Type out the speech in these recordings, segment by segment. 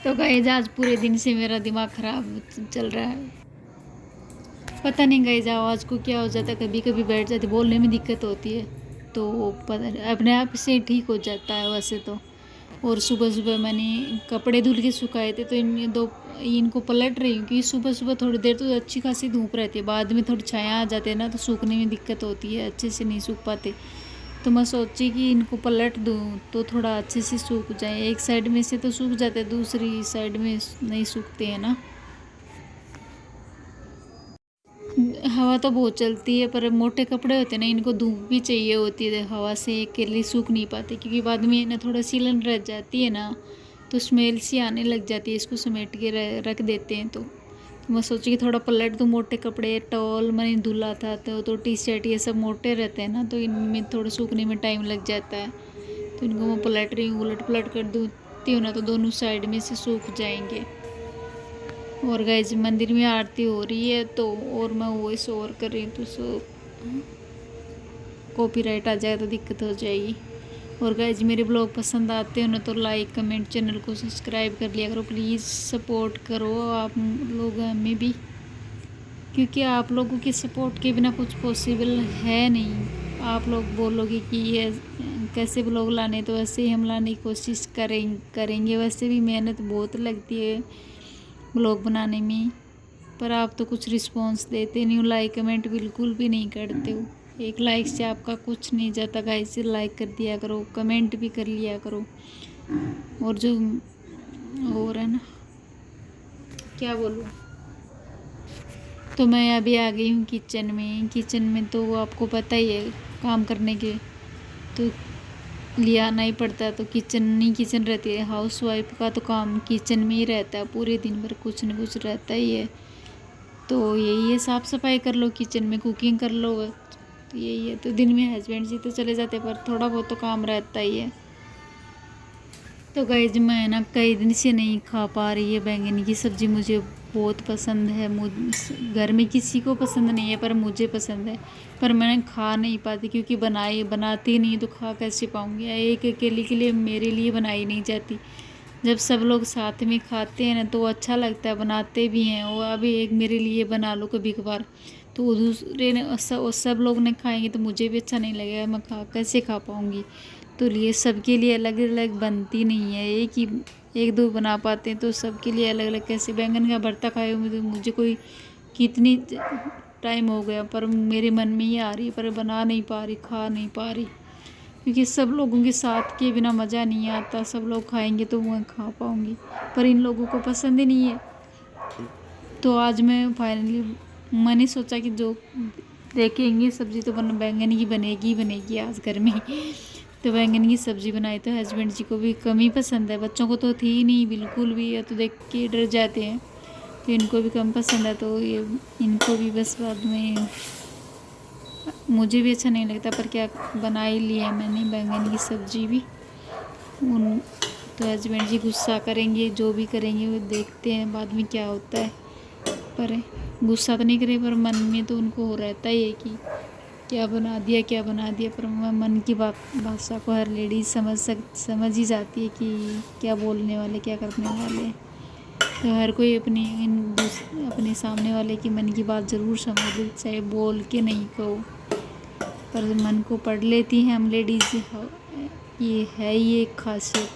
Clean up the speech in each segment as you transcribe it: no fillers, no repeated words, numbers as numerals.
तो गाइस आज पूरे दिन से मेरा दिमाग ख़राब चल रहा है। पता नहीं गाइस आवाज़ को क्या हो जाता है, कभी कभी बैठ जाती, बोलने में दिक्कत होती है तो पता अपने आप से ठीक हो जाता है वैसे तो। और सुबह सुबह मैंने कपड़े धुल के सुखाए थे तो इनको पलट रही हूँ कि सुबह सुबह थोड़ी देर तो अच्छी खासी धूप रहती है, बाद में थोड़ी छाया आ जाती है ना तो सूखने में दिक्कत होती है, अच्छे से नहीं सूख पाते। तो मैं सोची कि इनको पलट दूँ तो थोड़ा अच्छे से सूख जाए। एक साइड में से तो सूख जाते, दूसरी साइड में नहीं सूखते हैं ना। हवा तो बहुत चलती है पर मोटे कपड़े होते हैं ना, इनको धूप भी चाहिए होती है, हवा से अकेले सूख नहीं पाते क्योंकि बाद में ना थोड़ा सीलन रह जाती है ना तो स्मेल सी आने लग जाती है। इसको समेट के रख देते हैं तो मैं सोची कि थोड़ा पलट दूँ। मोटे कपड़े टॉल मैंने धुला था तो टी शर्ट ये सब मोटे रहते हैं ना तो इनमें थोड़ा सूखने में टाइम लग जाता है। तो इनको मैं पलट रही हूँ, उलट पलट कर दूँती हूँ ना तो दोनों साइड में से सूख जाएंगे। और गाइज मंदिर में आरती हो रही है तो और मैं वॉइस ओवर कर रही हूँ तो कॉपीराइट आ जाए तो दिक्कत हो जाएगी। और गाइज मेरे ब्लॉग पसंद आते हो ना तो लाइक कमेंट चैनल को सब्सक्राइब कर लिया करो, प्लीज़ सपोर्ट करो आप लोग हमें भी, क्योंकि आप लोगों के सपोर्ट के बिना कुछ पॉसिबल है नहीं। आप लोग बोलोगे कि ये कैसे ब्लॉग लाने तो वैसे ही हम लाने की कोशिश करेंगे। वैसे भी मेहनत बहुत लगती है ब्लॉग बनाने में, पर आप तो कुछ रिस्पॉन्स देते नहीं हो, लाइक कमेंट बिल्कुल भी नहीं करते हो। एक लाइक से आपका कुछ नहीं जाता गाइस, लाइक कर दिया करो, कमेंट भी कर लिया करो। और जो और है ना क्या बोलूँ, तो मैं अभी आ गई हूँ किचन में तो आपको पता ही है काम करने के तो ले आना ही पड़ता है। तो किचन रहती है, हाउस वाइफ का तो काम किचन में ही रहता है, पूरे दिन भर कुछ न कुछ रहता ही है। तो यही है, साफ़ सफाई कर लो किचन में, कुकिंग कर लो, तो यही है। तो दिन में हस्बैंड जी तो चले जाते पर थोड़ा बहुत तो काम रहता ही है। तो गाइस मैं ना कई दिन से नहीं खा पा रही है बैंगन की सब्ज़ी, मुझे बहुत पसंद है। घर में किसी को पसंद नहीं है पर मुझे पसंद है, पर मैं खा नहीं पाती क्योंकि बनाती नहीं तो खा कैसे पाऊँगी। एक अकेले के लिए मेरे लिए बनाई नहीं जाती, जब सब लोग साथ में खाते हैं ना तो अच्छा लगता है, बनाते भी हैं। और अभी एक मेरे लिए बना लो कभी कभार तो दूसरे ने सब लोग ने खाएंगे तो मुझे भी अच्छा नहीं लगेगा, मैं कैसे खा पाऊँगी। तो लिए सबके लिए अलग अलग बनती नहीं है, एक दो बना पाते हैं तो सबके लिए अलग अलग कैसे। बैंगन का भरता खाए हुए तो मुझे कोई कितनी टाइम हो गया पर मेरे मन में ही आ रही है, पर बना नहीं पा रही, खा नहीं पा रही, क्योंकि सब लोगों के साथ के बिना मज़ा नहीं आता। सब लोग खाएंगे तो मैं खा पाऊँगी, पर इन लोगों को पसंद ही नहीं है। तो आज मैं फाइनली मैंने सोचा कि जो देखेंगे सब्ज़ी तो बैंगन की बनेगी आज घर में। तो बैंगन की सब्ज़ी बनाई तो हस्बैंड जी को भी कम ही पसंद है, बच्चों को तो थी ही नहीं बिल्कुल भी, या तो देख के डर जाते हैं, तो इनको भी कम पसंद है। तो ये इनको भी बस बाद में, मुझे भी अच्छा नहीं लगता पर क्या बना ही लिया मैंने बैंगन की सब्ज़ी भी। उन तो हस्बैंड जी गुस्सा करेंगे, जो भी करेंगे वो देखते हैं बाद में क्या होता है। पर गुस्सा तो नहीं करे पर मन में तो उनको हो रहता ही है कि क्या बना दिया। पर मन की भाषा को हर लेडीज समझ ही जाती है कि क्या बोलने वाले क्या करने वाले हैं। तो हर कोई अपने सामने वाले की मन की बात ज़रूर समझ ले, चाहे बोल के नहीं कहो, पर मन को पढ़ लेती हैं हम लेडीज़। ये है ही एक खासियत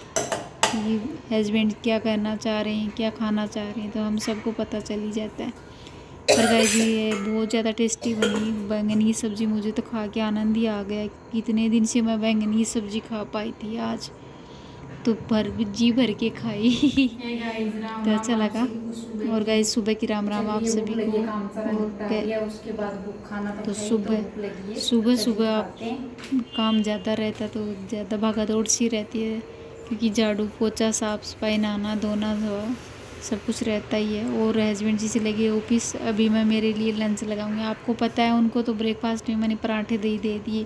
कि हस्बैंड क्या कहना चाह रहे हैं, क्या खाना चाह रहे हैं, तो हम सबको पता चल ही जाता है। पर गाइस ये बहुत ज़्यादा टेस्टी बनी बैंगन की सब्ज़ी, मुझे तो खा के आनंद ही आ गया। कितने दिन से मैं बैंगन की सब्ज़ी खा पाई थी, आज तो जी भर के खाई। तो अच्छा लगा। और गाइस सुबह की राम राम आप सभी को। और उसके बाद खाना तो सुबह सब्जी सुबह आप खाते हैं। काम ज़्यादा रहता तो ज़्यादा भागा दौड़ सी रहती है, क्योंकि झाड़ू पोछा साफ़ सफाई नहाना धोना सब कुछ रहता ही है। और हस्बैंड जी से लगे ऑफिस, अभी मैं मेरे लिए लंच लगाऊंगी। आपको पता है उनको तो ब्रेकफास्ट में मैंने पराठे दे दिए,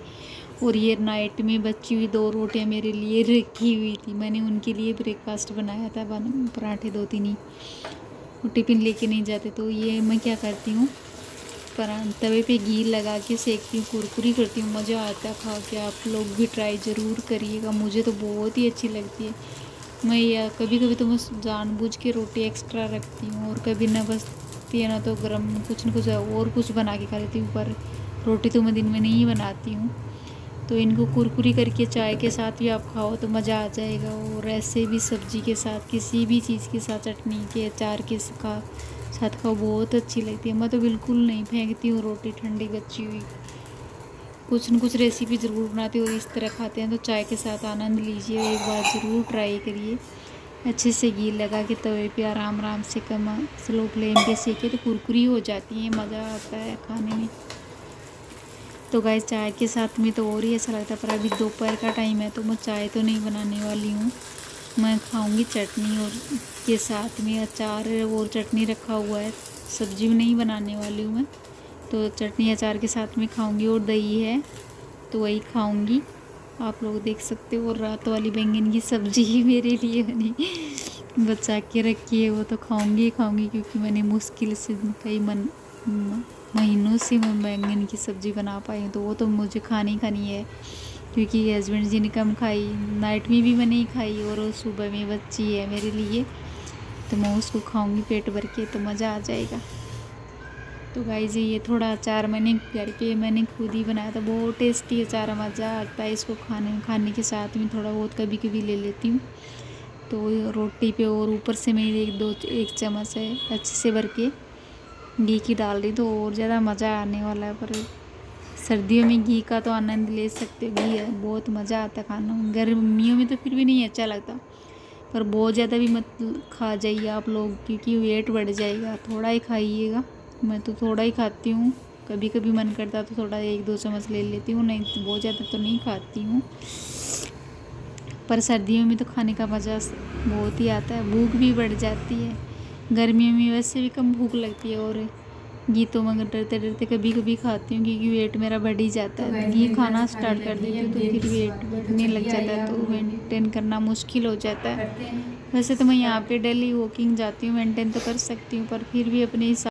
और ये नाइट में बची हुई 2 रोटियां मेरे लिए रखी हुई थी, मैंने उनके लिए ब्रेकफास्ट बनाया था, पराठे 2-3 ही, वो टिफ़िन लेके नहीं जाते। तो ये मैं क्या करती हूँ, तवे पे घी लगा के सेकती हूँ, कुरकुरी करती हूँ, मज़ा आता है खा के। आप लोग भी ट्राई ज़रूर करिएगा, मुझे तो बहुत ही अच्छी लगती है। मैं या कभी कभी तो मैं जानबूझ के रोटी एक्स्ट्रा रखती हूँ, और कभी ना बचती है ना तो गरम कुछ न कुछ और कुछ बना के खा लेती हूँ। पर रोटी तो मैं दिन में नहीं बनाती हूँ। तो इनको कुरकुरी करके चाय के साथ भी आप खाओ तो मज़ा आ जाएगा, और ऐसे भी सब्जी के साथ, किसी भी चीज़ के साथ, चटनी के अचार के साथ खाओ, बहुत अच्छी लगती है। मैं तो बिल्कुल नहीं फेंकती हूँ रोटी ठंडी बची हुई। कुछ न कुछ रेसिपी ज़रूर बनाती हूँ और इस तरह खाते हैं। तो चाय के साथ आनंद लीजिए, एक बार ज़रूर ट्राई करिए। अच्छे से घी लगा के तवे पे आराम आराम से कम स्लो फ्लेम पे सेके तो कुरकुरी हो जाती है, मज़ा आता है खाने में। तो गाइस चाय के साथ में तो और ही अच्छा लगता है। पर अभी दोपहर का टाइम है तो मैं चाय तो नहीं बनाने वाली हूँ। मैं खाऊंगी चटनी और के साथ में अचार और चटनी रखा हुआ है, सब्जी भी नहीं बनाने वाली हूँ मैं। तो चटनी अचार के साथ में खाऊंगी, और दही है तो वही खाऊंगी। आप लोग देख सकते हो। और रात वाली बैंगन की सब्जी ही मेरे लिए बनी बचा के रखी है, वो तो खाऊंगी क्योंकि मैंने मुश्किल से कई महीनों से मैं बैंगन की सब्ज़ी बना पाई हूँ। तो वो तो मुझे खानी है, क्योंकि हस्बैंड जी ने कम खाई, नाइट में भी मैं नहीं खाई, और सुबह में बच्ची है मेरे लिए, तो मैं उसको खाऊंगी पेट भर के, तो मज़ा आ जाएगा। तो गाइस ये थोड़ा अचार मैंने खुद ही बनाया था, बहुत टेस्टी अचार, मज़ा आता है इसको खाने के साथ में थोड़ा बहुत कभी कभी ले लेती हूँ। तो रोटी पे और ऊपर से मैं एक चम्मच है अच्छे से भर के घी की डाल रही, तो और ज़्यादा मज़ा आने वाला है। पर सर्दियों में घी का तो आनंद ले सकते हो, घी है बहुत मज़ा आता है खाना। गर्मियों में तो फिर भी नहीं अच्छा लगता, पर बहुत ज़्यादा भी मत खा जाइए आप लोग, क्योंकि वेट बढ़ जाएगा। थोड़ा ही खाइएगा, मैं तो थोड़ा ही खाती हूँ, कभी कभी मन करता तो थोड़ा 1-2 चम्मच ले लेती हूँ, नहीं तो बहुत ज़्यादा तो नहीं खाती हूँ। पर सर्दियों में तो खाने का मज़ा बहुत ही आता है, भूख भी बढ़ जाती है। गर्मियों में वैसे भी कम भूख लगती है, और घी तो मैं डरते डरते कभी कभी खाती हूँ, क्योंकि वेट मेरा बढ़ ही जाता है। घी खाना स्टार्ट कर देती हूँ तो फिर वेट बढ़ने लग जाता है, तो मेंटेन करना मुश्किल हो जाता है। वैसे तो मैं यहाँ पे डेली वॉकिंग जाती हूँ, मेंटेन तो कर सकती हूँ, पर फिर भी अपने हिसाब